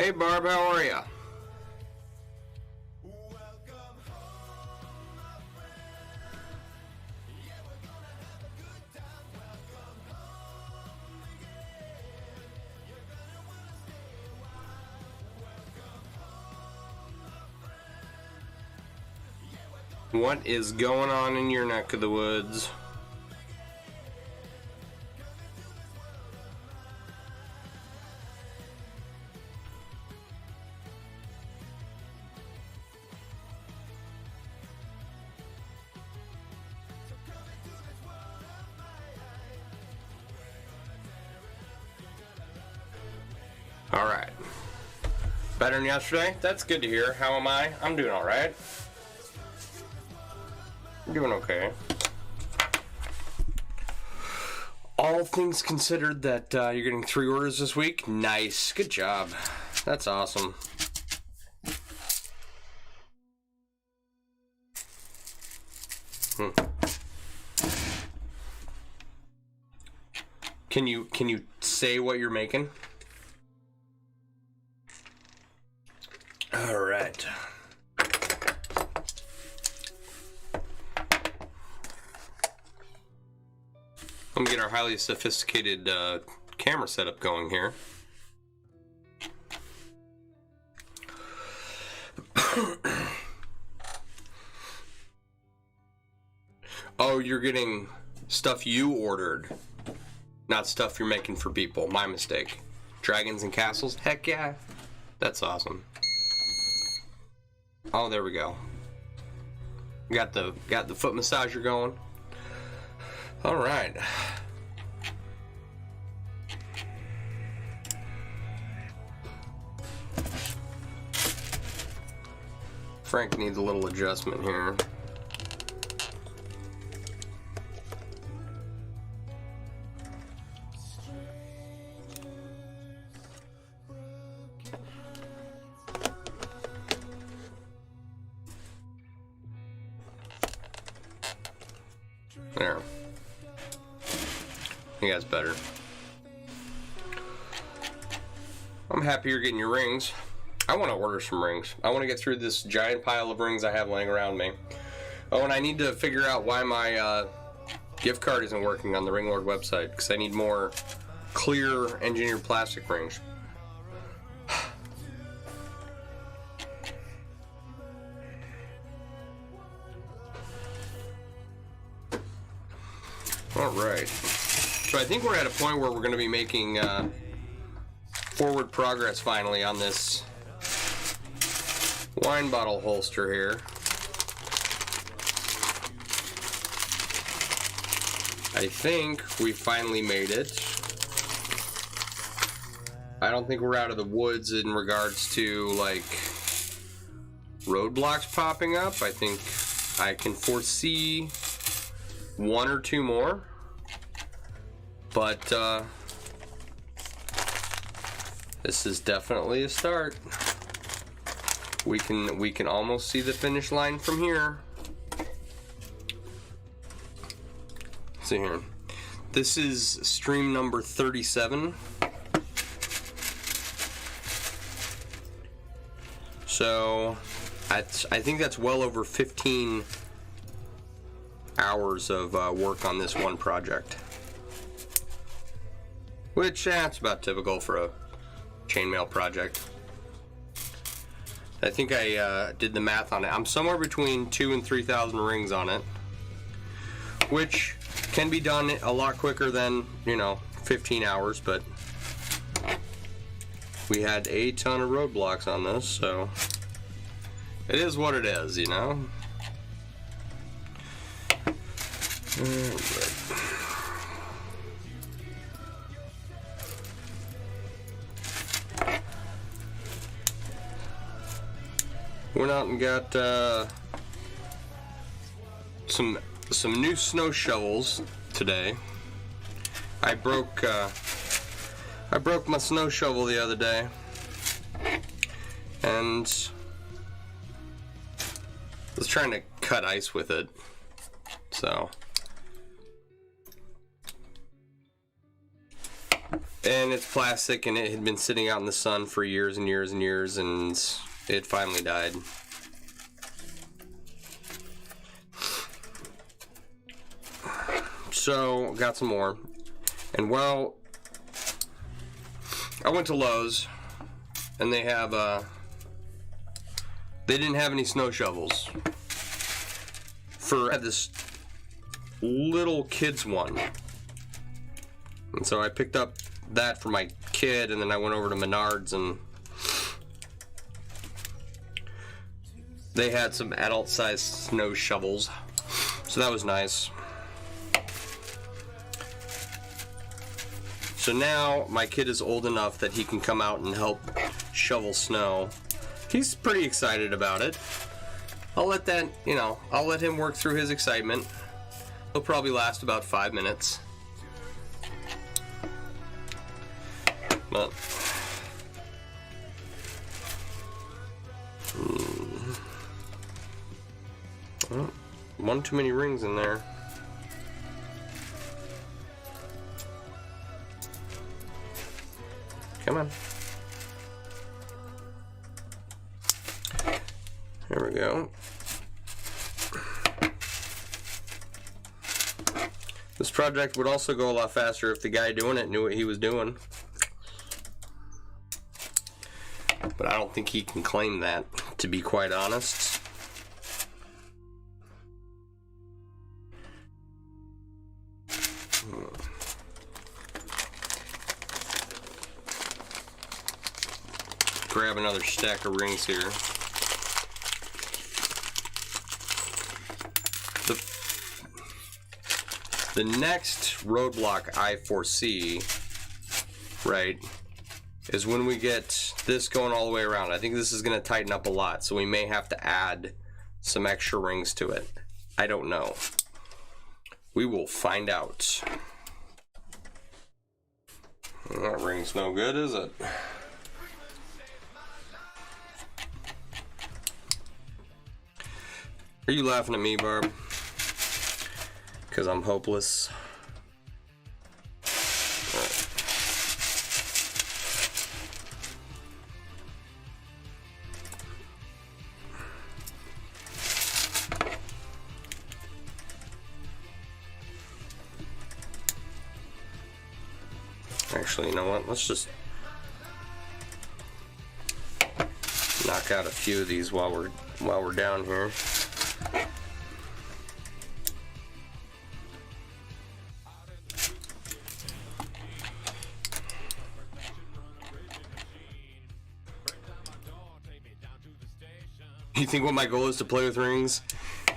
Hey Barb, how are ya? What is going on in your neck of the woods? All right. Better than yesterday? That's good to hear. How am I? I'm doing all right. I'm doing okay. All things considered that you're getting 3 orders this week. Nice. Good job. That's awesome. Can you say what you're making? All right. I'm gonna get our highly sophisticated camera setup going here. Oh, you're getting stuff you ordered, not stuff you're making for people. My mistake. Dragons and castles? Heck yeah. That's awesome. Oh, there we go. Got the foot massager going. All right. Frank needs a little adjustment here. There. I think that's better. I'm happy you're getting your rings. I want to order some rings. I want to get through this giant pile of rings I have laying around me. Oh, and I need to figure out why my gift card isn't working on the Ringlord website, because I need more clear engineered plastic rings. Alright, so I think we're at a point where we're going to be making forward progress finally on this wine bottle holster here. I think we finally made it. I don't think we're out of the woods in regards to like roadblocks popping up. I think I can foresee 1 or 2 more, but this is definitely a start. We can almost see the finish line from here. Let's see here. This is stream number 37. So I think that's well over 15 hours of work on this one project, which that's about typical for a chainmail project. I think I did the math on it. I'm somewhere between 2,000 and 3,000 rings on it, which can be done a lot quicker than 15 hours, but we had a ton of roadblocks on this, so it is what it is, Went out and got some new snow shovels today. I broke my snow shovel the other day, and was trying to cut ice with it. So And it's plastic, and it had been sitting out in the sun for years and years and years, and it finally died. So, got some more. And well, I went to Lowe's, and they have, they didn't have any snow shovels. I had this little kids one. And so I picked up that for my kid, and then I went over to Menards, and they had some adult-sized snow shovels. So that was nice. So now my kid is old enough that he can come out and help shovel snow. He's pretty excited about it. I'll let that, you know, I'll let him work through his excitement. It'll probably last about 5 minutes. But well, one too many rings in there. Come on. There we go. This project would also go a lot faster if the guy doing it knew what he was doing. But I don't think he can claim that, to be quite honest. Grab another stack of rings here. The next roadblock I foresee, right, is when we get this going all the way around. I think this is going to tighten up a lot, so we may have to add some extra rings to it. I don't know. We will find out. That ring's no good, is it? Are you laughing at me, Barb? Because I'm hopeless. Actually, you know what? Let's just knock out a few of these while we're down here. You think what my goal is to play with rings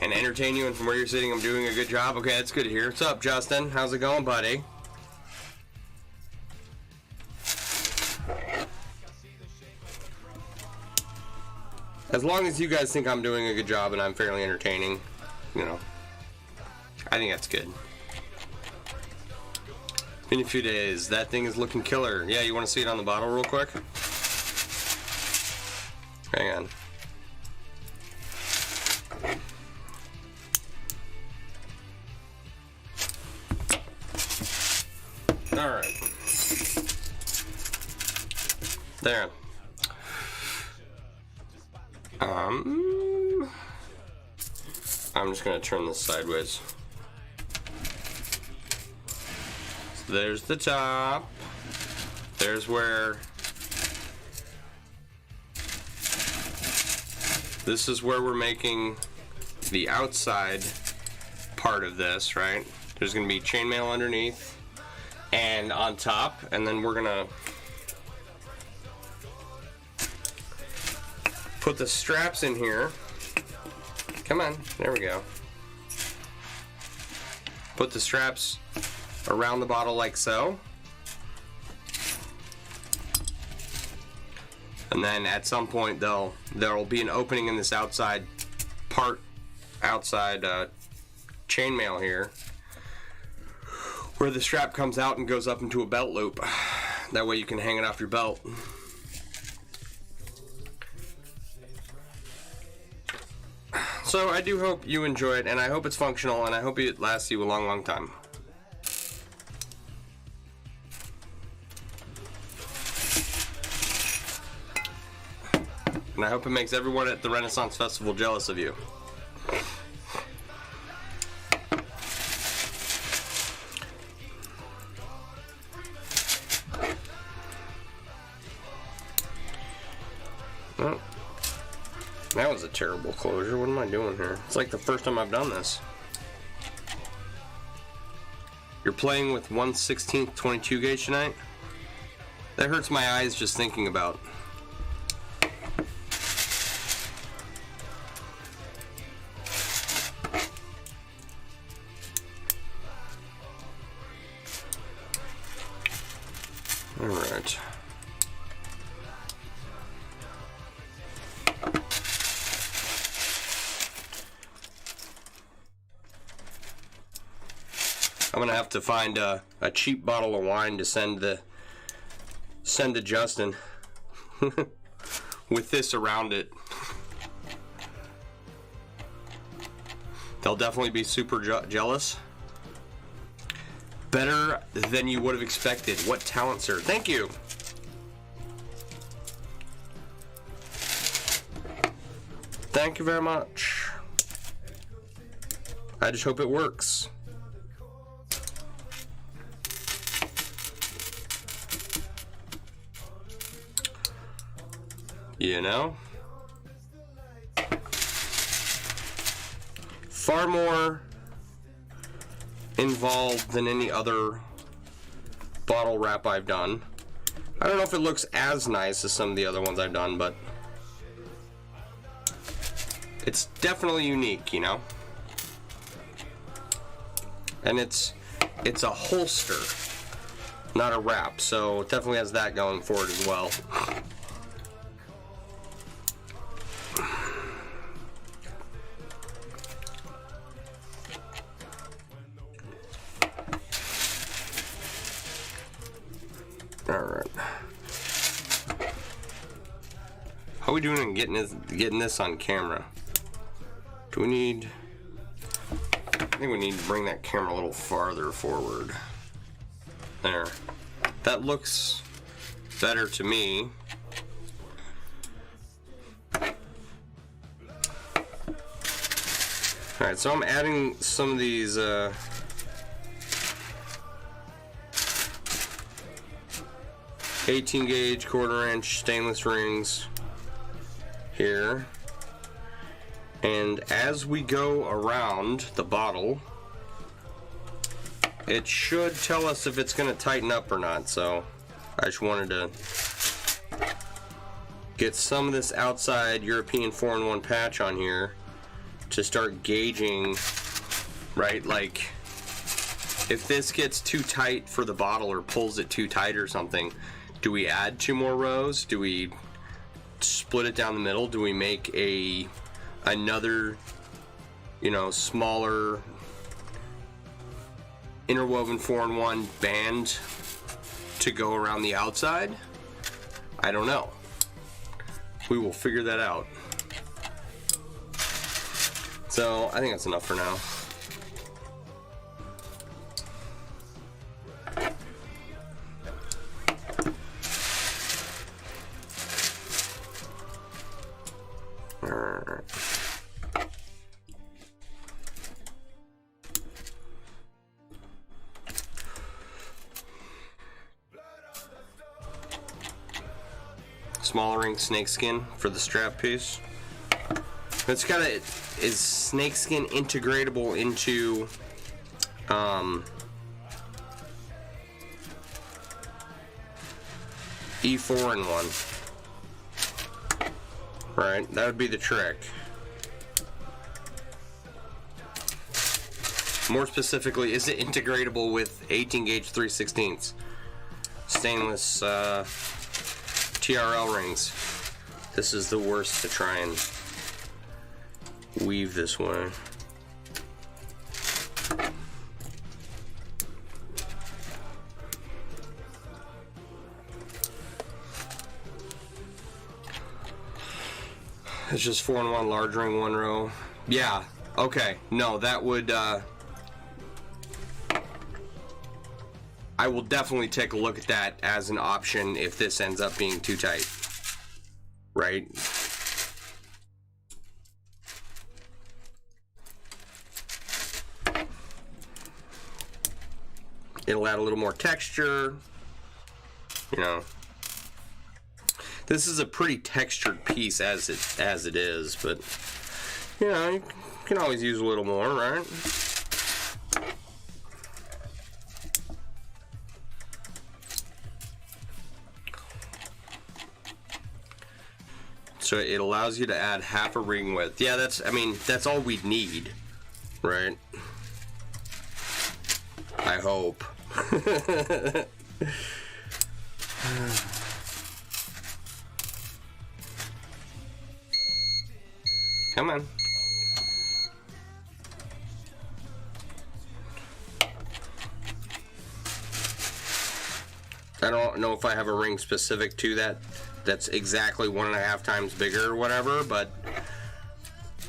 and entertain you, and from where you're sitting I'm doing a good job? Okay, that's good to hear. What's up, Justin? How's it going, buddy? As long as you guys think I'm doing a good job and I'm fairly entertaining, you know, I think that's good. In a few days, that thing is looking killer. Yeah, you want to see it on the bottle real quick? Hang on. Alright. There. I'm just going to turn this sideways. So there's the top. There's where... This is where we're making the outside part of this, right? There's going to be chainmail underneath and on top, and then we're going to put the straps in here. Come on, there we go. Put the straps around the bottle like so. And then at some point there'll be an opening in this outside chainmail here, where the strap comes out and goes up into a belt loop. That way you can hang it off your belt. So I do hope you enjoy it, and I hope it's functional, and I hope it lasts you a long, long time. And I hope it makes everyone at the Renaissance Festival jealous of you. Well, that was a terrible closure. What am I doing here? It's like the first time I've done this. You're playing with 1/16 22 gauge tonight? That hurts my eyes just thinking about. All right. I'm gonna have to find a cheap bottle of wine to send to Justin with this around it. They'll definitely be super jealous. Better than you would have expected. What talent, sir? Thank you. Thank you very much. I just hope it works. You know? Far more involved than any other bottle wrap I've done. I don't know if it looks as nice as some of the other ones I've done, but it's definitely unique, you know? And it's a holster, not a wrap, so it definitely has that going for it as well. Alright. How are we doing in getting this on camera? Do we need... I think we need to bring that camera a little farther forward. There. That looks better to me. Alright, so I'm adding some of these 18 gauge 1/4 inch stainless rings here, and as we go around the bottle it should tell us if it's going to tighten up or not. So I just wanted to get some of this outside European 4-in-1 patch on here to start gauging, right, like if this gets too tight for the bottle or pulls it too tight or something. Do we add 2 more rows? Do we split it down the middle? Do we make another, you know, smaller interwoven 4-in-1 band to go around the outside? I don't know. We will figure that out. So I think that's enough for now. Smaller ring snakeskin for the strap piece. It's got a, is snakeskin integratable into E4-in-1? Right, that would be the trick. More specifically, is it integratable with 18 gauge 3/16 stainless TRL rings? This is the worst to try and weave this way. It's just 4-in-1 large ring, 1 row. Yeah, okay. No, that would, I will definitely take a look at that as an option if this ends up being too tight. Right? It'll add a little more texture. You know, this is a pretty textured piece as it is, but you know, you can always use a little more, right? So it allows you to add half a ring width. Yeah, that's all we'd need, right? I hope. Come on. I don't know if I have a ring specific to that. That's exactly 1.5 times bigger or whatever, but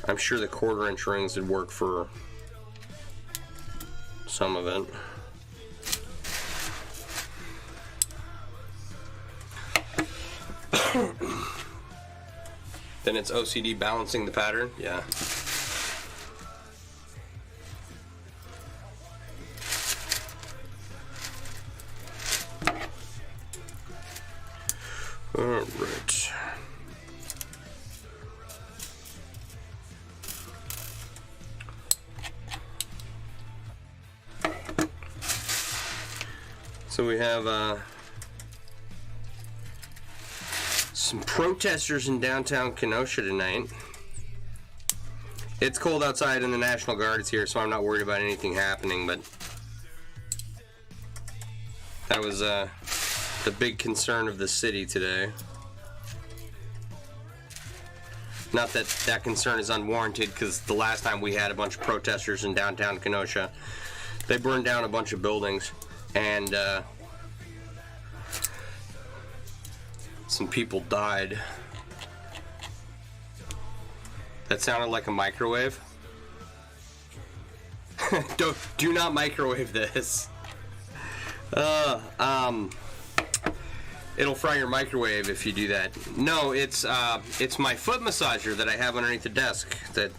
I'm sure the 1/4-inch rings would work for some of it. Then it's OCD balancing the pattern, yeah. All right. So we have some protesters in downtown Kenosha tonight. It's cold outside and the National Guard is here, so I'm not worried about anything happening, but that was the big concern of the city today. Not that that concern is unwarranted, because the last time we had a bunch of protesters in downtown Kenosha, they burned down a bunch of buildings, and some people died. That sounded like a microwave. Do not microwave this. It'll fry your microwave if you do that. No, it's my foot massager that I have underneath the desk that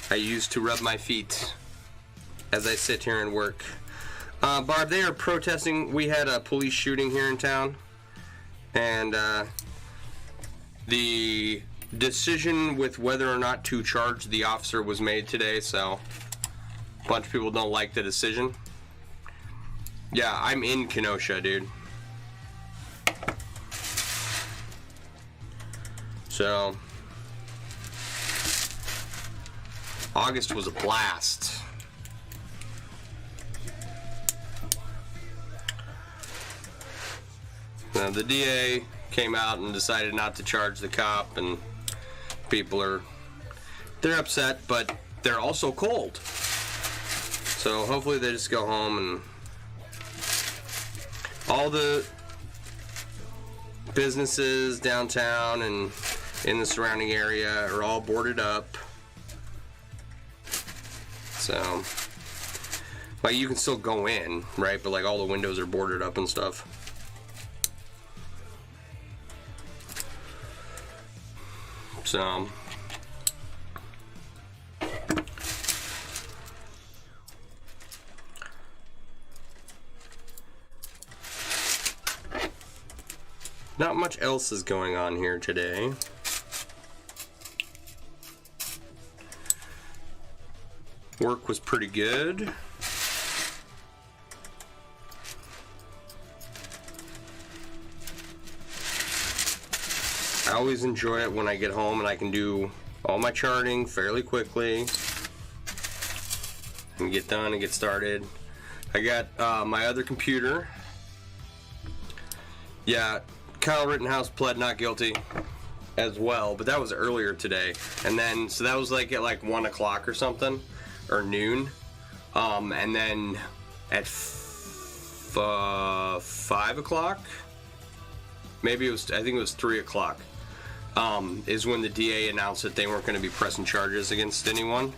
I use to rub my feet as I sit here and work. Barb, they are protesting. We had a police shooting here in town, and the decision with whether or not to charge the officer was made today, so a bunch of people don't like the decision. Yeah, I'm in Kenosha, dude. So, August was a blast. Now, the DA came out and decided not to charge the cop, and people they're upset, but they're also cold. So hopefully they just go home, and all the businesses downtown and in the surrounding area are all boarded up. So, like, you can still go in, right? But like all the windows are boarded up and stuff. So, not much else is going on here today. Work was pretty good. I always enjoy it when I get home and I can do all my charting fairly quickly and get done and get started. I got my other computer. Yeah, Kyle Rittenhouse pled not guilty as well, but that was earlier today. And then, so that was like at like 1 o'clock or something, or noon. And then at 5 o'clock, maybe it was, I think it was 3 o'clock, is when the DA announced that they weren't going to be pressing charges against anyone.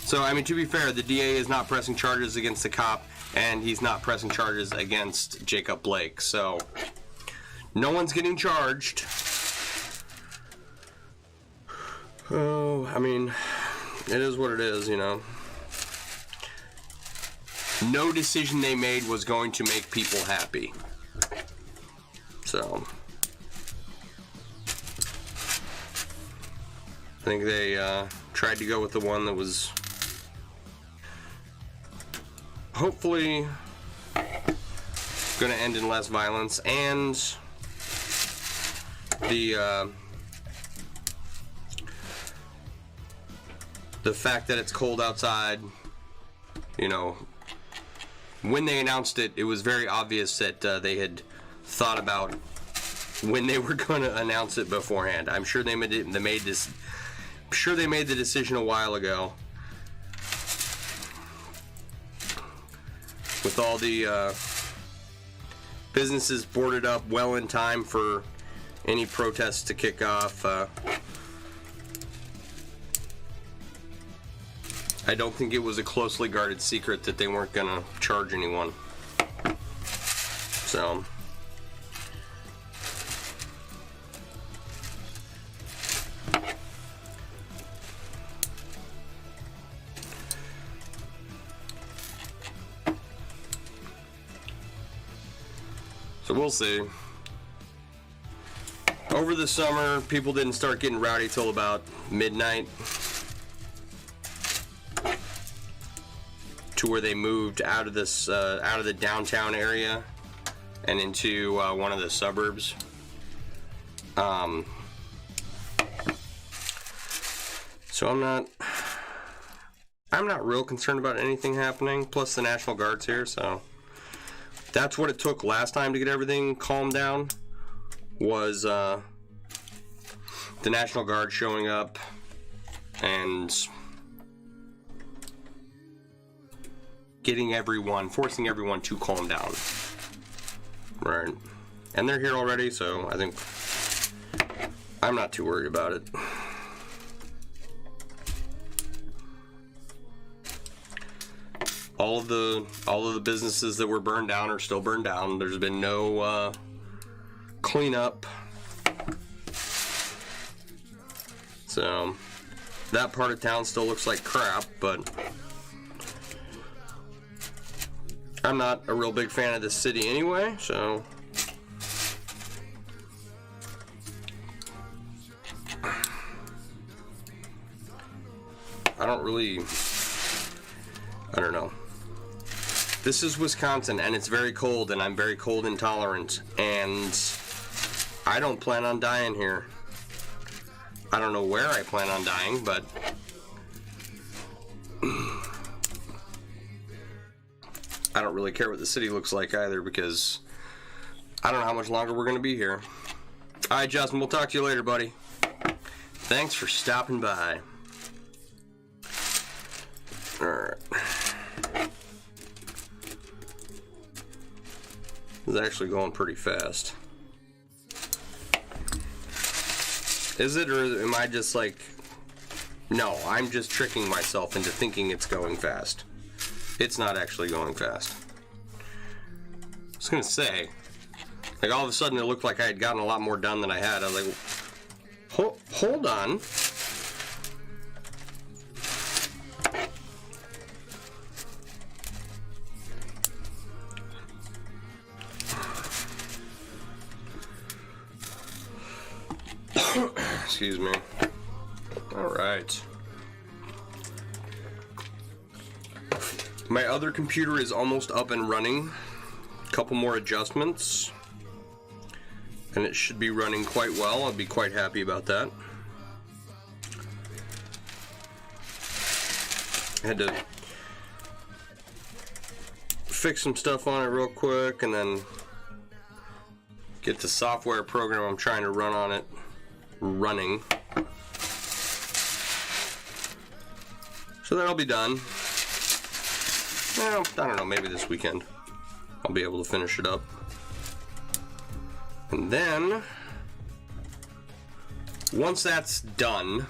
So, I mean, to be fair, the DA is not pressing charges against the cop, and he's not pressing charges against Jacob Blake. So, no one's getting charged. Oh, I mean, it is what it is, you know. no decision they made was going to make people happy. So I think they tried to go with the one that was hopefully going to end in less violence, and the fact that it's cold outside, you know, when they announced it, it was very obvious that they had thought about when they were going to announce it beforehand. I'm sure they made the decision a while ago. With all the businesses boarded up well in time for any protests to kick off, I don't think it was a closely guarded secret that they weren't going to charge anyone. So we'll see. Over the summer, people didn't start getting rowdy till about midnight, to where they moved out of this out of the downtown area and into one of the suburbs. So I'm not real concerned about anything happening. Plus the National Guard's here, so that's what it took last time to get everything calmed down, was the National Guard showing up and forcing everyone to calm down. Right. And they're here already, so I think I'm not too worried about it. All of the businesses that were burned down are still burned down. There's been no cleanup. So that part of town still looks like crap, but I'm not a real big fan of this city anyway, so I don't know. This is Wisconsin, and it's very cold, and I'm very cold intolerant, and I don't plan on dying here. I don't know where I plan on dying, but I don't really care what the city looks like either, because I don't know how much longer we're going to be here. Alright, Justin, we'll talk to you later, buddy. Thanks for stopping by. Alright. It's actually going pretty fast. Is it, or am I just like... No, I'm just tricking myself into thinking it's going fast. It's not actually going fast. I was gonna say, like, all of a sudden it looked like I had gotten a lot more done than I had. I was like, hold on. Excuse me. Alright. My other computer is almost up and running. A couple more adjustments, and it should be running quite well. I'll be quite happy about that. I had to fix some stuff on it real quick, and then get the software program I'm trying to run on it running. So that'll be done. Well, I don't know, maybe this weekend I'll be able to finish it up. And then once that's done,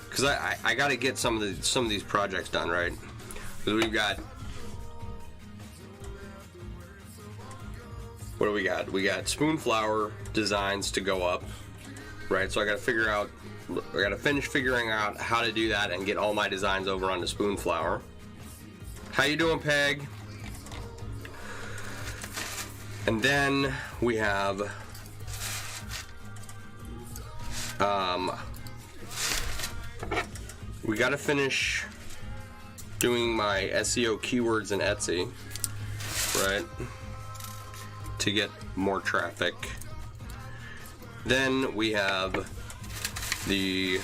because I got to get some of these projects done, right? Because we've got, what do we got? We got spoonflower designs to go up, right? So I got to finish figuring out how to do that and get all my designs over onto spoonflower. How you doing, Peg? And then we have we got to finish doing my SEO keywords in Etsy, right? To get more traffic. Then we have the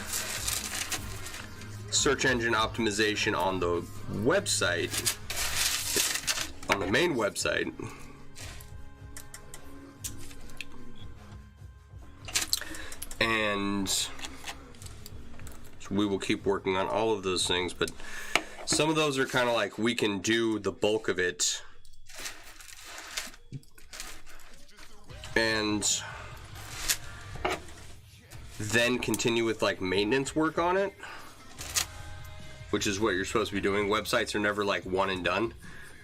search engine optimization on the website, on the main website. And we will keep working on all of those things, but some of those are kind of like we can do the bulk of it and then continue with like maintenance work on it, which is what you're supposed to be doing. Websites are never like one and done.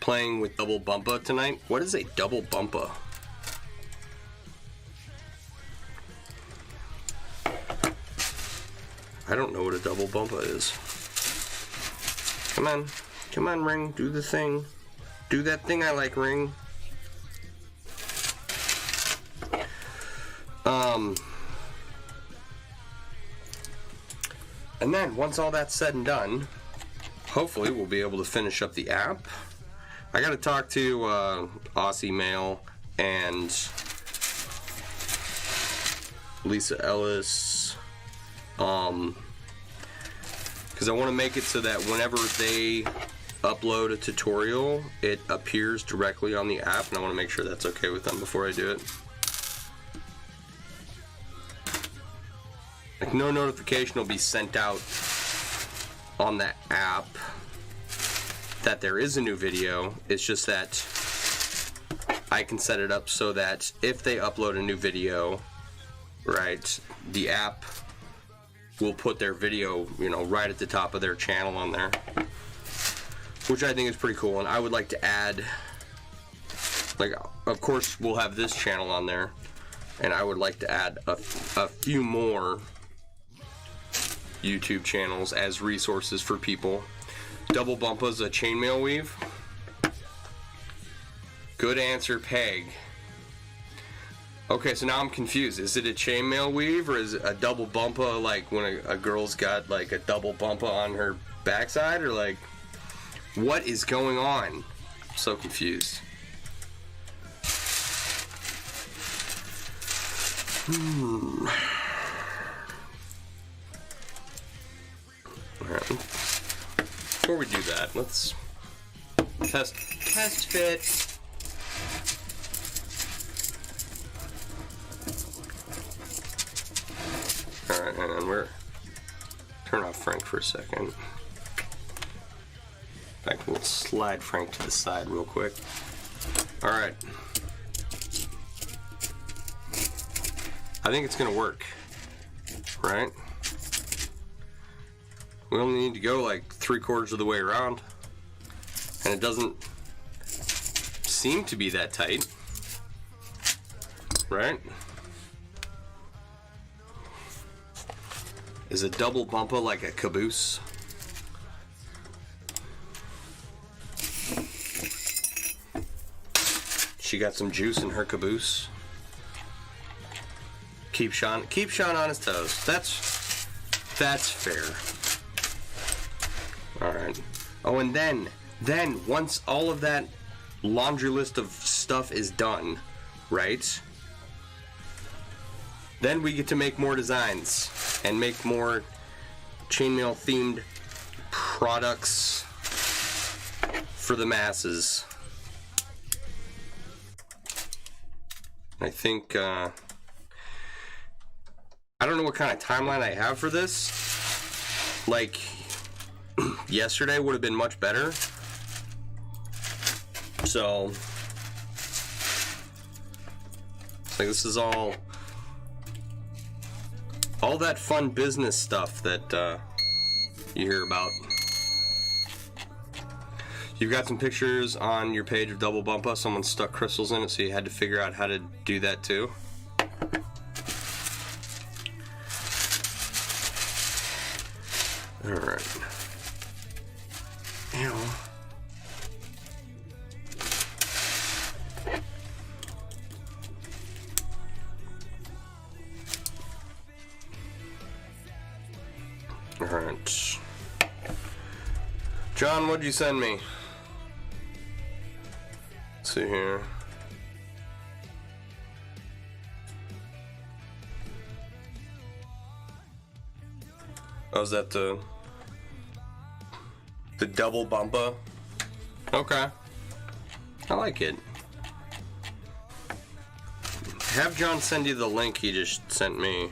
Playing with double bumpa tonight. What is a double bumpa? I don't know what a double bumpa is. Come on. Come on, Ring. Do the thing. Do that thing I like, Ring. And then, once all that's said and done, hopefully we'll be able to finish up the app. I gotta talk to Aussie Mail and Lisa Ellis, because I want to make it so that whenever they upload a tutorial, it appears directly on the app, and I want to make sure that's okay with them before I do it. Like, no notification will be sent out on the app that there is a new video. It's just that I can set it up so that if they upload a new video, right, the app will put their video, you know, right at the top of their channel on there, which I think is pretty cool. And I would like to add, like, of course we'll have this channel on there, and I would like to add a few more YouTube channels as resources for people. Double Bumpa's a chainmail weave. Good answer, Peg. Okay, so now I'm confused. Is it a chainmail weave or is it a double bumpa, like when a girl's got like a double bumpa on her backside, or like what is going on? I'm so confused. Alright. Before we do that, let's test fit. Alright, and we're turn off Frank for a second. In fact, we'll slide Frank to the side real quick. Alright. I think it's gonna work. Right? We only need to go like 3/4 of the way around, and it doesn't seem to be that tight, right? Is a double bumpa like a caboose? She got some juice in her caboose. Keep Sean on his toes. That's fair. Alright. Oh, and then once all of that laundry list of stuff is done, right? Then we get to make more designs and make more chainmail themed products for the masses. I think, I don't know what kind of timeline I have for this. Like, yesterday would have been much better. So, like, this is all that fun business stuff that you hear about. You've got some pictures on your page of Double Bumpa. Someone stuck crystals in it, so you had to figure out how to do that too. Alright. Ew. John, what'd you send me? Let's see here. Oh, is that the double bumpa? Okay. I like it. Have John send you the link he just sent me.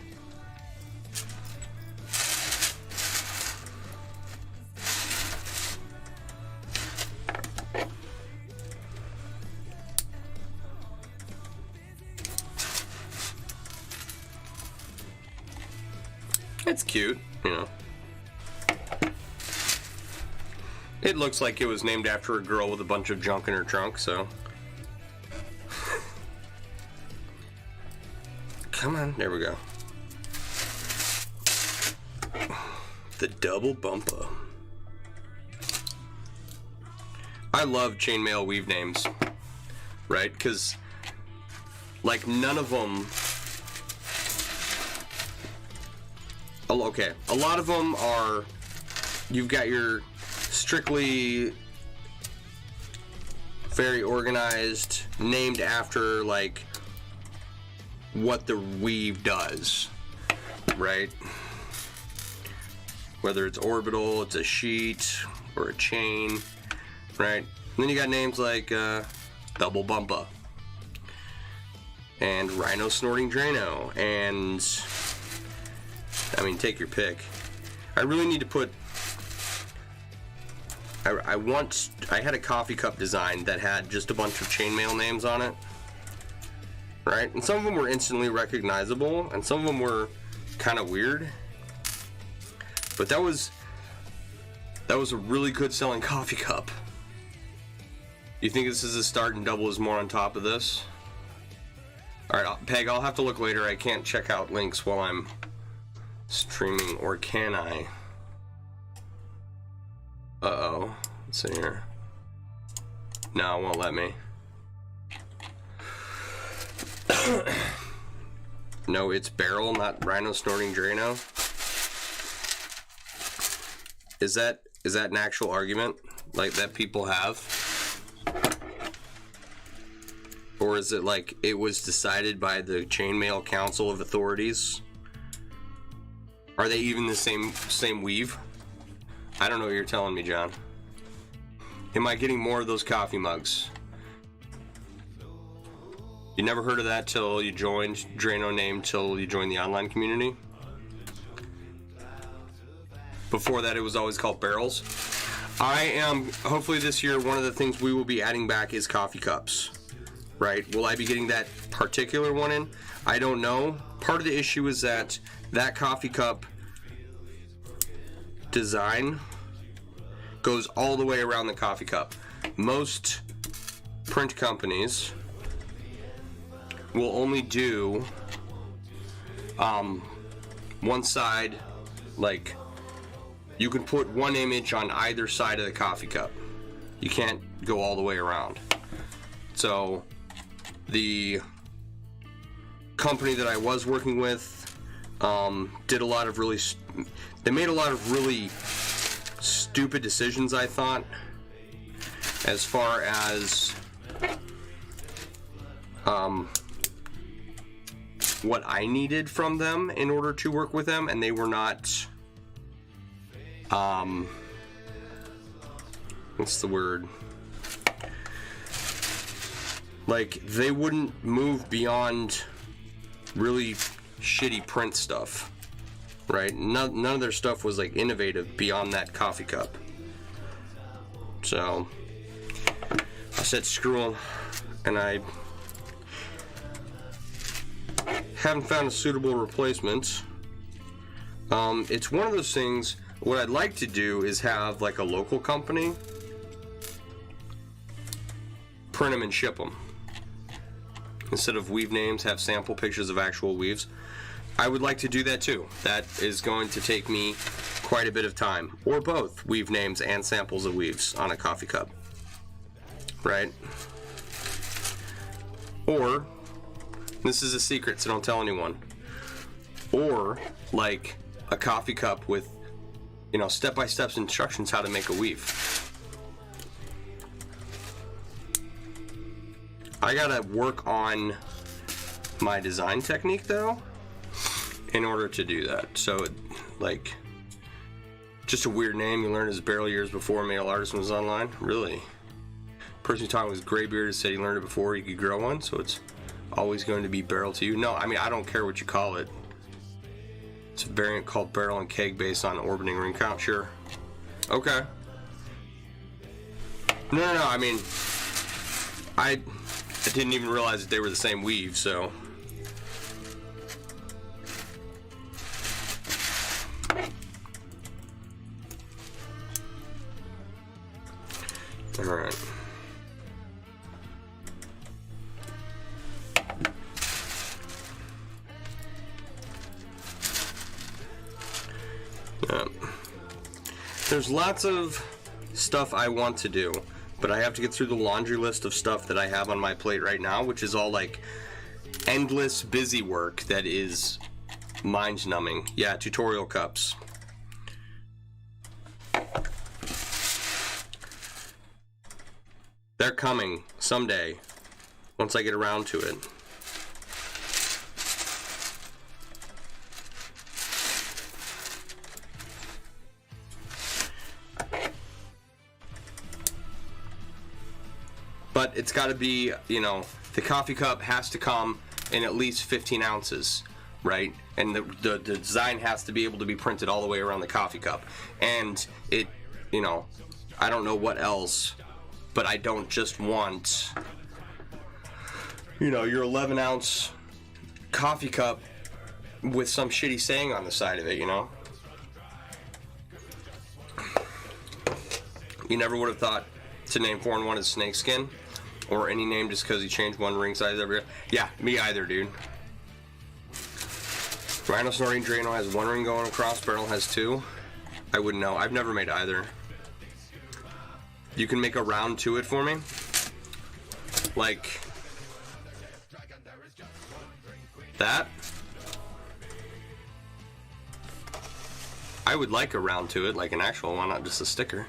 It's cute, you know. It looks like it was named after a girl with a bunch of junk in her trunk, so. Come on, there we go. The double bumper. I love chainmail weave names, right? Because, like, none of them. Okay, a lot of them are. You've got your strictly very organized, named after, like, what the weave does, right? Whether it's orbital, it's a sheet, or a chain, right? And then you got names like Double Bumpa, and Rhino Snorting Drano, and I mean, take your pick. I really need to put. I had a coffee cup design that had just a bunch of chainmail names on it, right? And some of them were instantly recognizable, and some of them were kind of weird. But that was a really good selling coffee cup. You think this is a start and double is more on top of this? All right, Peg, I'll have to look later. I can't check out links while I'm streaming, or can I? Uh-oh. Let's see here. No, it won't let me. No, it's barrel, not Rhino Snorting Drano. Is that an actual argument, like, that people have? Or is it like it was decided by the Chainmail Council of Authorities? Are they even the same weave? I don't know what you're telling me, John. Am I getting more of those coffee mugs? You never heard of that till you joined Drano Name, till you joined the online community? Before that, it was always called barrels. I am, hopefully this year, one of the things we will be adding back is coffee cups, right? Will I be getting that particular one in? I don't know. Part of the issue is that coffee cup design goes all the way around the coffee cup. Most print companies will only do one side, like, you can put one image on either side of the coffee cup. You can't go all the way around. So the company that I was working with did a lot of really, they made a lot of really stupid decisions, I thought, as far as what I needed from them in order to work with them, and they were not what's the word? Like, they wouldn't move beyond really shitty print stuff, right? None of their stuff was, like, innovative beyond that coffee cup. So I said screw them, and I haven't found a suitable replacement. It's one of those things. What I'd like to do is have, like, a local company print them and ship them. Instead of weave names, have sample pictures of actual weaves. I would like to do that too. That is going to take me quite a bit of time. Or both, weave names and samples of weaves on a coffee cup. Right? Or, this is a secret, so don't tell anyone. Or, like, a coffee cup with you know, step-by-step instructions how to make a weave. I gotta work on my design technique though in order to do that. So like, just a weird name you learned as barrel years before Mail Artisan was online. Really? Person talking was gray bearded said he learned it before he could grow one, so it's always going to be barrel to you. No, I mean, I don't care what you call it. It's a variant called barrel and keg based on orbiting ring count. Sure. Okay. No, I mean, I didn't even realize that they were the same weave, so. All right. There's lots of stuff I want to do, but I have to get through the laundry list of stuff that I have on my plate right now, which is all like endless busy work that is mind-numbing. Yeah, tutorial cups. They're coming someday, once I get around to it. But it's got to be, you know, the coffee cup has to come in at least 15 ounces, right? And the design has to be able to be printed all the way around the coffee cup. And it, you know, I don't know what else, but I don't just want, you know, your 11-ounce coffee cup with some shitty saying on the side of it, you know? You never would have thought to name 4-in-1 as snakeskin, or any name just because he changed one ring size every year. Yeah, me either, dude. Rhino Snorting Drano has one ring going across, barrel has two. I wouldn't know. I've never made either. You can make a round to it for me? Like that? I would like a round to it, like an actual one, not just a sticker.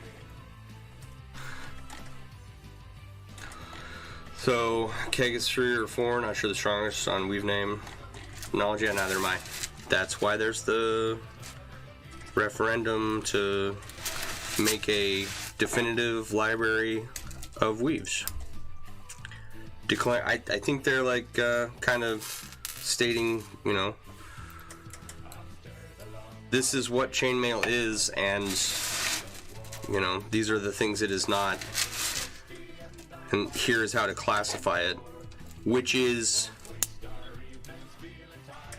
So, keg is 3 or 4, not sure the strongest on weave name. Knowledge, yeah, neither am I. That's why there's the referendum to make a definitive library of weaves. Declare, I think they're like kind of stating, you know, this is what chainmail is, and you know, these are the things it is not. And here's how to classify it, which is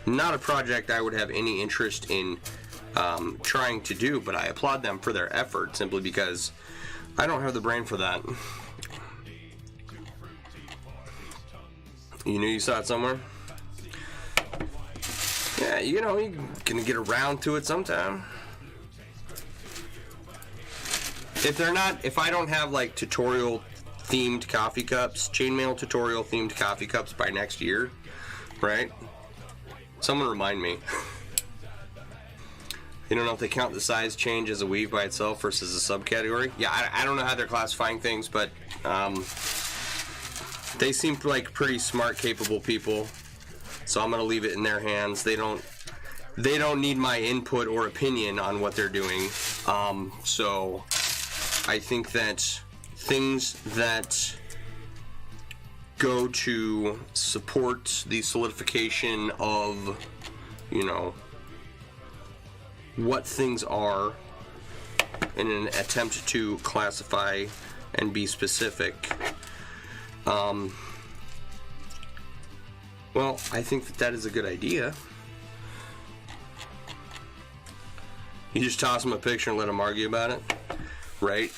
not a project I would have any interest in trying to do, but I applaud them for their effort simply because I don't have the brain for that. You knew you saw it somewhere? Yeah, you know, you're gonna get around to it sometime. If I don't have like tutorial themed coffee cups, chainmail tutorial themed coffee cups by next year, right? Someone remind me. You don't know if they count the size change as a weave by itself versus a subcategory? Yeah, I don't know how they're classifying things, but they seem like pretty smart, capable people. So I'm gonna leave it in their hands. They don't need my input or opinion on what they're doing. So I think that things that go to support the solidification of, you know, what things are in an attempt to classify and be specific. Well, I think that is a good idea. You just toss them a picture and let them argue about it, right?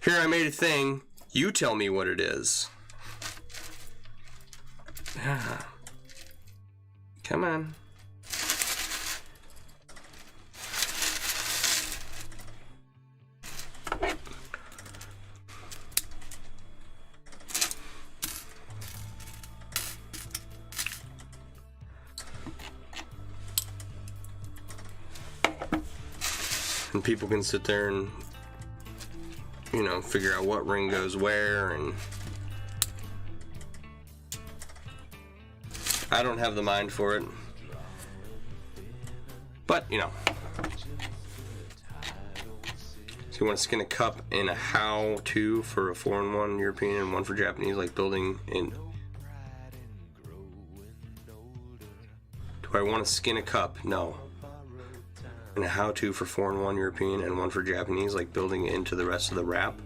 Here, I made a thing. You tell me what it is. Yeah. Come on. And people can sit there and, you know, figure out what ring goes where, and I don't have the mind for it. But, you know. So you want to skin a cup in a how-to for a 4-in-1 European and 1 for Japanese, like building in. Do I want to skin a cup? No. And a how-to for 4-in-1 European and 1 for Japanese, like building it into the rest of the wrap?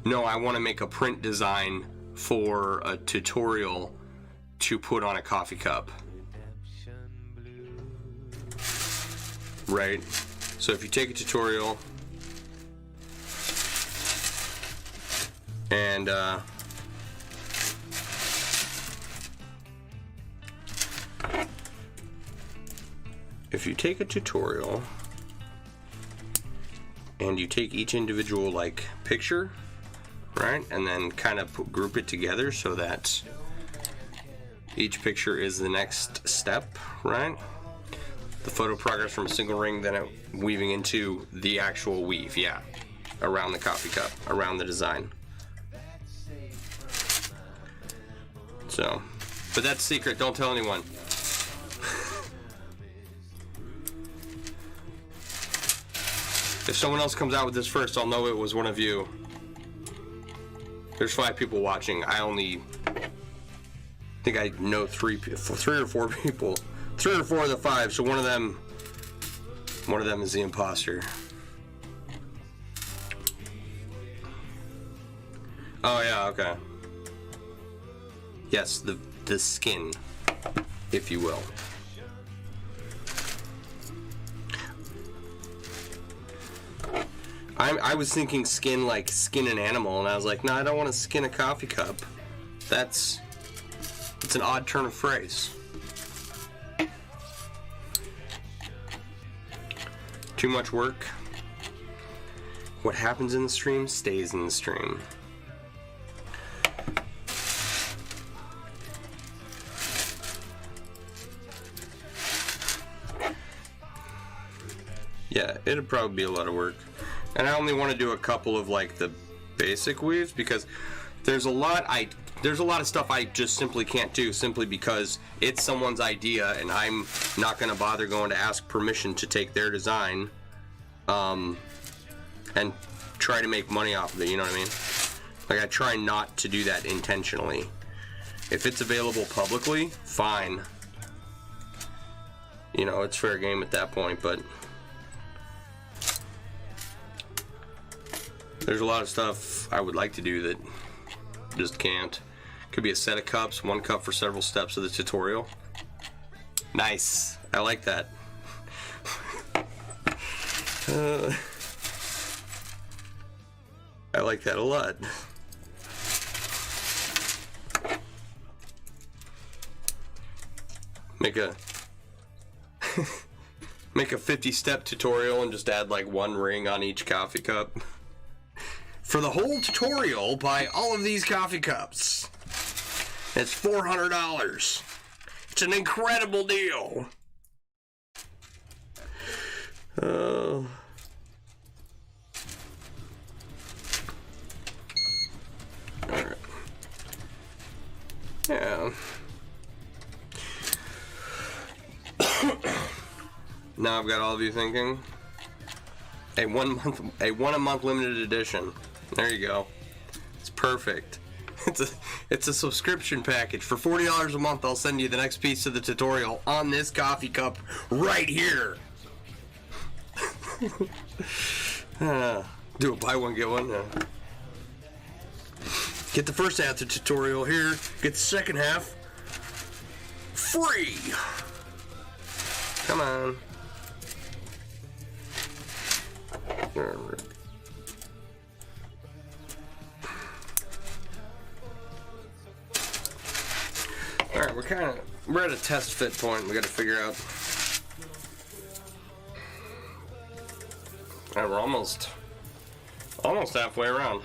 No, I want to make a print design for a tutorial to put on a coffee cup. Right? So if you take a tutorial and if you take a tutorial and you take each individual like picture, right, and then kind of group it together so that each picture is the next step, right? The photo progress from a single ring, then it weaving into the actual weave, yeah, around the coffee cup, around the design. So, but that's secret, don't tell anyone. If someone else comes out with this first, I'll know it was one of you. There's 5 people watching. I only think I know 3 or 4 people. 3 or 4 of the 5, so one of them is the imposter. Oh yeah, okay. Yes, the skin, if you will. I was thinking skin like skin an animal, and I was like, no, I don't want to skin a coffee cup. It's an odd turn of phrase. Too much work. What happens in the stream stays in the stream. Yeah, it'd probably be a lot of work. And I only want to do a couple of like the basic weaves because there's a lot of stuff I just simply can't do simply because it's someone's idea and I'm not going to bother going to ask permission to take their design and try to make money off of it, you know what I mean? Like, I try not to do that intentionally. If it's available publicly, fine. You know, it's fair game at that point, but there's a lot of stuff I would like to do that just can't. Could be a set of cups, 1 cup for several steps of the tutorial. Nice. I like that. I like that a lot. Make a 50-step tutorial and just add like 1 ring on each coffee cup. For the whole tutorial, buy all of these coffee cups. It's $400. It's an incredible deal. Alright. Yeah. Now I've got all of you thinking. A one a month limited edition. There you go. It's perfect. It's a subscription package. For $40 a month, I'll send you the next piece of the tutorial on this coffee cup right here. Do a buy one, get one. Get the first half of the tutorial here. Get the second half free. Come on. Alright, we're at a test fit point we gotta figure out. Alright, we're almost halfway around.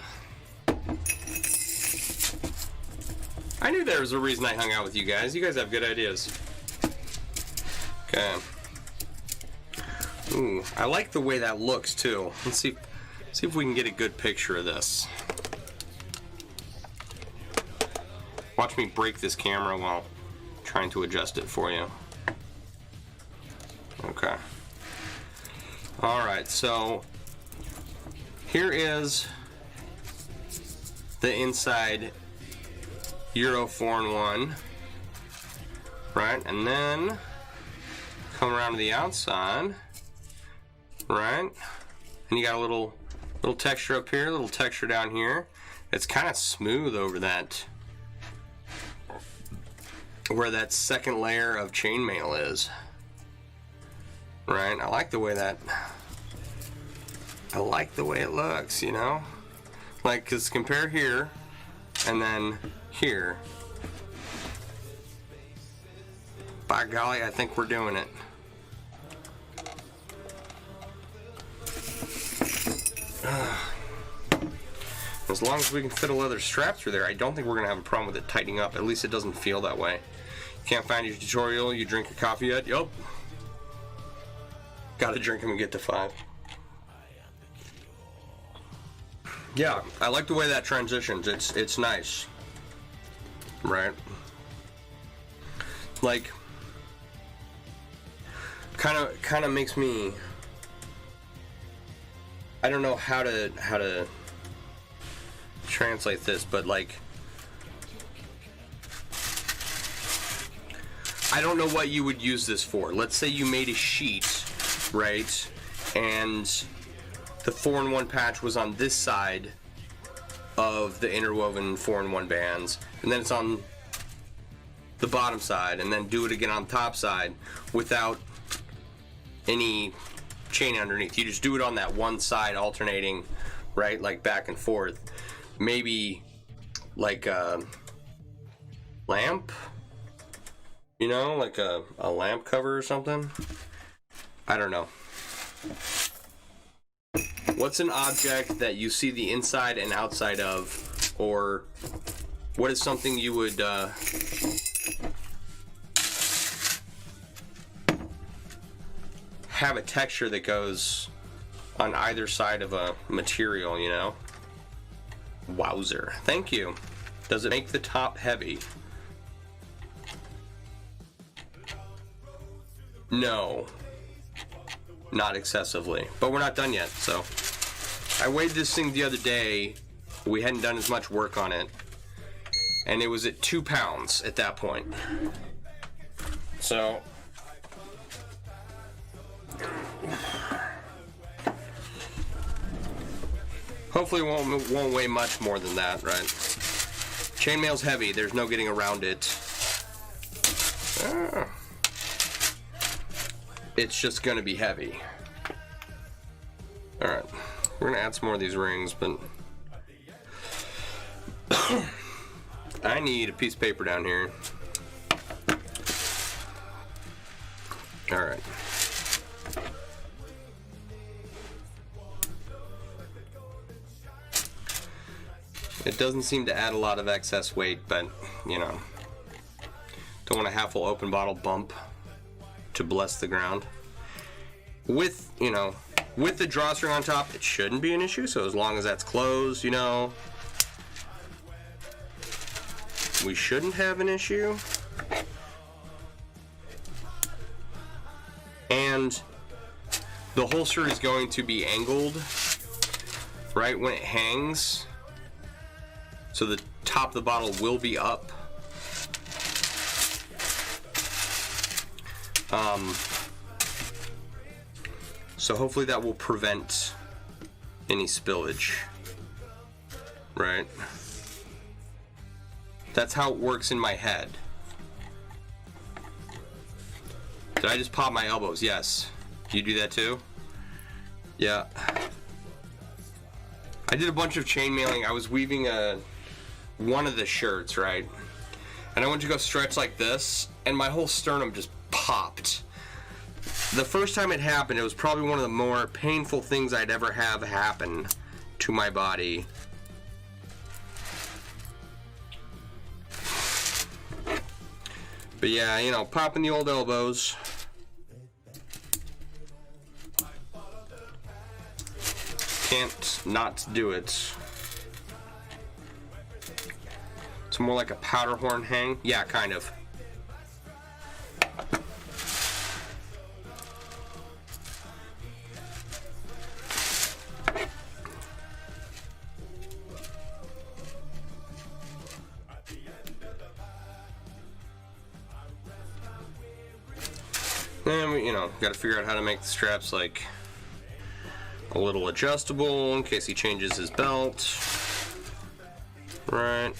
I knew there was a reason I hung out with you guys. You guys have good ideas. Okay. Ooh, I like the way that looks too. Let's see if we can get a good picture of this. Watch me break this camera while trying to adjust it for you. Okay. Alright, so here is the inside Euro 4-in-1, right? And then come around to the outside, right? And you got a little texture up here, a little texture down here. It's kind of smooth over that, where that second layer of chainmail is, right? I like the way it looks, you know? Like, cause compare here and then here. By golly, I think we're doing it. As long as we can fit a leather strap through there, I don't think we're gonna have a problem with it tightening up. At least it doesn't feel that way. You can't find your tutorial, you drink your coffee yet? Yup. Gotta drink them and get to 5. Yeah, I like the way that transitions. It's nice. Right? Like, kind of makes me, I don't know how to translate this, but like, I don't know what you would use this for. Let's say you made a sheet, right? And the 4-in-1 patch was on this side of the interwoven 4-in-1 bands, and then it's on the bottom side, and then do it again on the top side without any chain underneath. You just do it on that one side, alternating, right? Like back and forth. Maybe like a lamp, you know, like a lamp cover or something. I don't know. What's an object that you see the inside and outside of, or what is something you would have a texture that goes on either side of a material, you know? Wowzer. Thank you. Does it make the top heavy? No. Not excessively. But we're not done yet, so. I weighed this thing the other day. We hadn't done as much work on it. And it was at 2 pounds at that point. So. Hopefully it won't weigh much more than that, right? Chainmail's heavy. There's no getting around it. It's just gonna be heavy. Alright. We're gonna add some more of these rings, but I need a piece of paper down here. Alright. It doesn't seem to add a lot of excess weight, but, you know, don't want a half full open bottle bump to bless the ground. With, you know, with the drawstring on top, it shouldn't be an issue, so as long as that's closed, you know, we shouldn't have an issue. And the holster is going to be angled right when it hangs. So the top of the bottle will be up. So hopefully that will prevent any spillage, right? That's how it works in my head. Did I just pop my elbows? Yes. You do that too? Yeah. I did a bunch of chainmailing. I was weaving one of the shirts, right? And I went to go stretch like this, and my whole sternum just popped. The first time it happened, it was probably one of the more painful things I'd ever have happen to my body. But yeah, you know, popping the old elbows. can't not do it. It's more like a powder horn hang. Yeah, kind of. And we, got to figure out how to make the straps like a little adjustable in case he changes his belt. Right.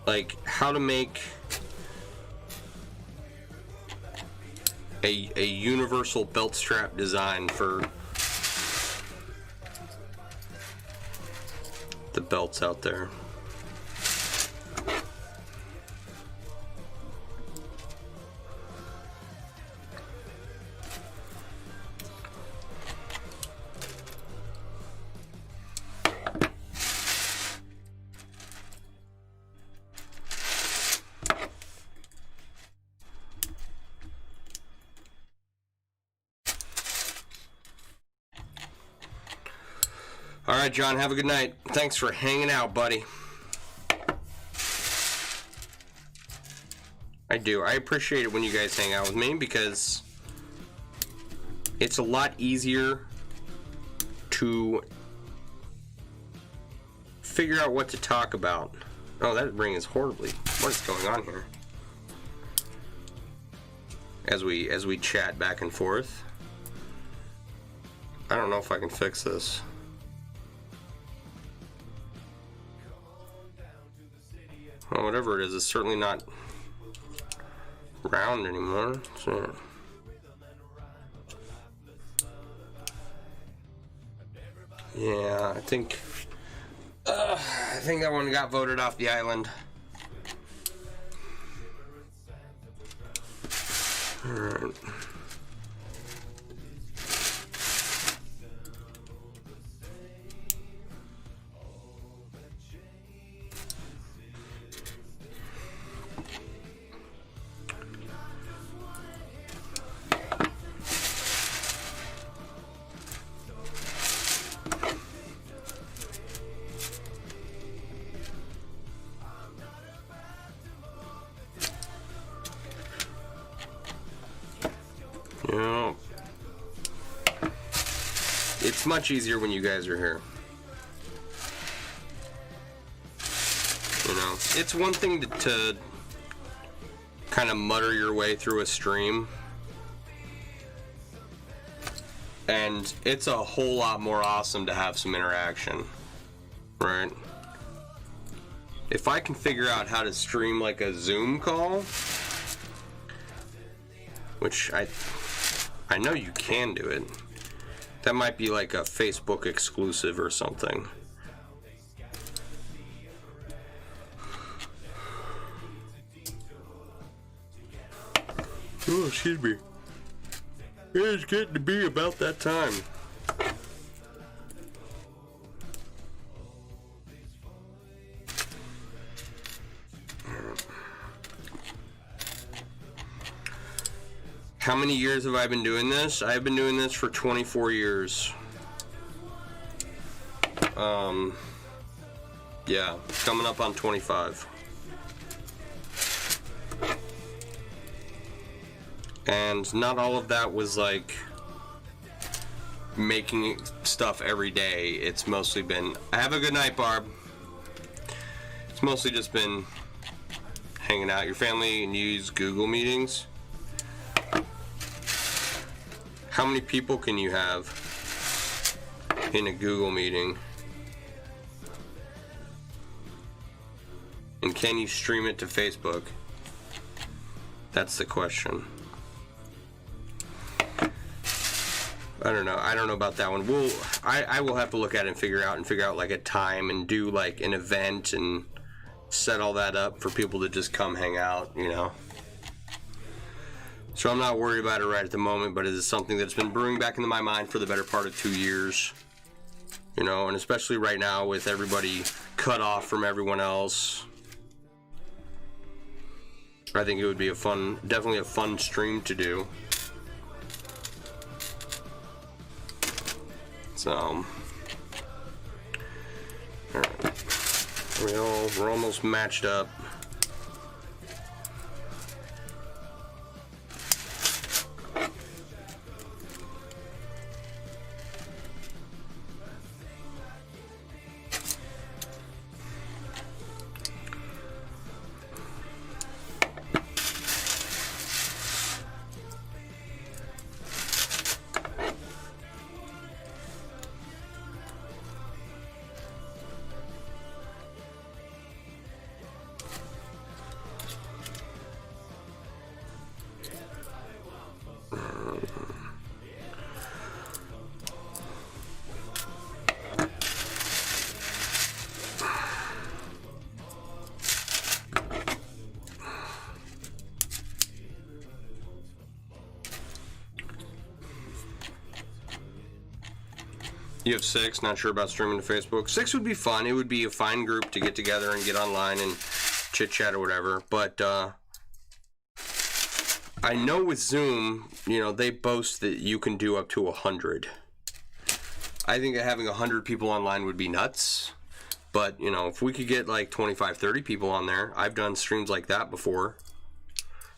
Like how to make a universal belt strap design for the belts out there. All right, John, have a good night. Thanks for hanging out, buddy. I do. I appreciate it when you guys hang out with me because it's a lot easier to figure out what to talk about. Oh, that ring is horribly. What is going on here? As we chat back and forth. I don't know if I can fix this. Well, whatever it is, it's certainly not round anymore. So. Yeah, I think that one got voted off the island. All right. Yeah. It's much easier when you guys are here. It's one thing to kind of mutter your way through a stream, and it's a whole lot more awesome to have some interaction, right? If I can figure out how to stream like a Zoom call, which I know you can do it. That might be like a Facebook exclusive or something. Oh, excuse me. It's getting to be about that time. How many years have I been doing this? I've been doing this for 24 years. Yeah, coming up on 25. And not all of that was like making stuff every day. It's mostly been, have a good night, Barb. It's mostly just been hanging out. Your family and you use Google meetings? How many people can you have in a Google meeting? And can you stream it to Facebook? That's the question. I don't know. I don't know about that one. I will have to look at it and figure out like a time and do like an event and set all that up for people to just come hang out, So I'm not worried about it right at the moment, but it is something that's been brewing back into my mind for the better part of 2 years. And especially right now with everybody cut off from everyone else. I think it would be definitely a fun stream to do. So, all right. We're almost matched up. You have 6, not sure about streaming to Facebook. 6 would be fun. It would be a fine group to get together and get online and chit chat or whatever. But I know with Zoom, you know, they boast that you can do up to 100. I think that having 100 people online would be nuts. But, you know, if we could get like 25, 30 people on there, I've done streams like that before.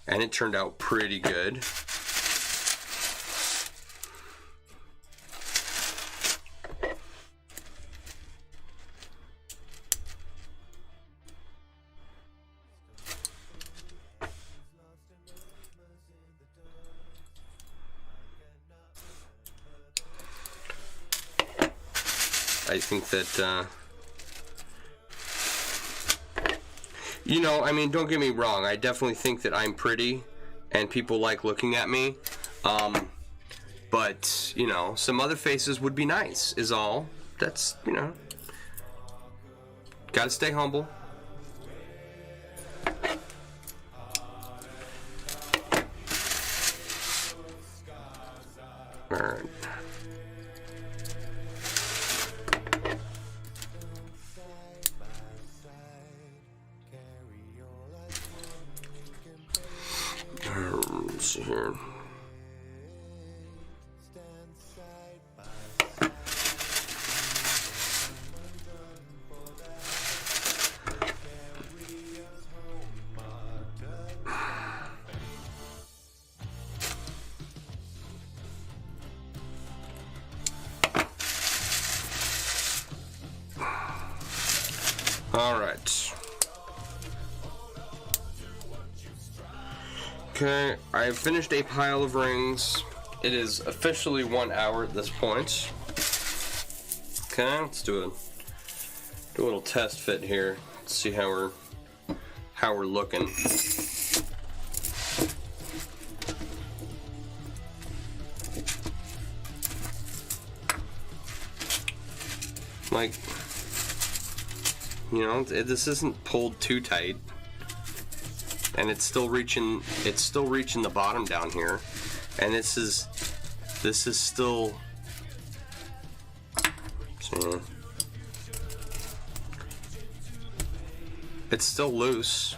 And it turned out pretty good. I think that, you know, I mean, don't get me wrong. I definitely think that I'm pretty and people like looking at me. But, you know, some other faces would be nice is all. That's, you know, gotta stay humble. All right. Let's see here. All right. Okay, I have finished a pile of rings. It is officially 1 hour at this point. Okay, let's do a little test fit here. Let's see how we're looking. Like, you know, this isn't pulled too tight. And it's still reaching the bottom down here, and this is still, see, it's still loose.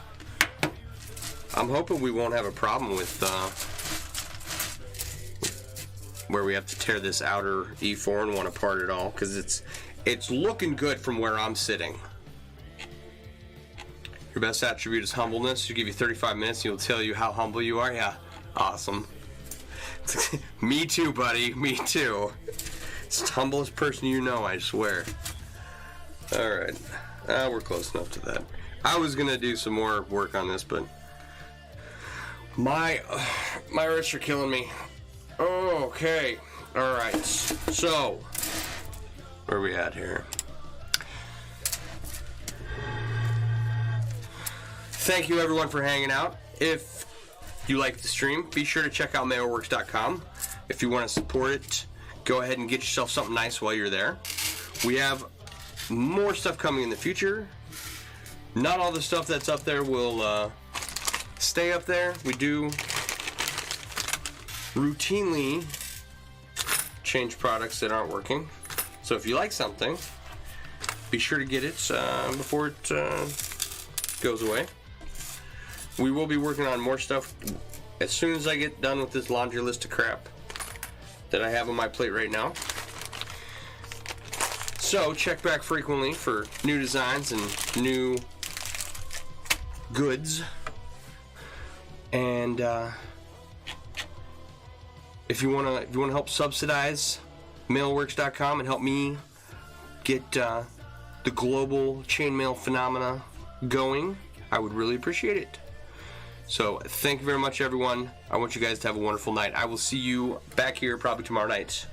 I'm hoping we won't have a problem with where we have to tear this outer E4 and one apart at all, because it's looking good from where I'm sitting. Your best attribute is humbleness. She'll give you 35 minutes and he'll tell you how humble you are. Yeah, awesome. Me too, buddy. Me too. It's the humblest person you know, I swear. Alright. We're close enough to that. I was going to do some more work on this, but my wrists are killing me. Okay. Alright. So, where are we at here? Thank you everyone for hanging out. If you like the stream, be sure to check out MailleWerX.com. If you want to support it, go ahead and get yourself something nice while you're there. We have more stuff coming in the future. Not all the stuff that's up there will stay up there. We do routinely change products that aren't working. So if you like something, be sure to get it before it goes away. We will be working on more stuff as soon as I get done with this laundry list of crap that I have on my plate right now. So check back frequently for new designs and new goods. And if you wanna help subsidize MailleWerX.com and help me get the global chainmail phenomena going, I would really appreciate it. So thank you very much, everyone. I want you guys to have a wonderful night. I will see you back here probably tomorrow night.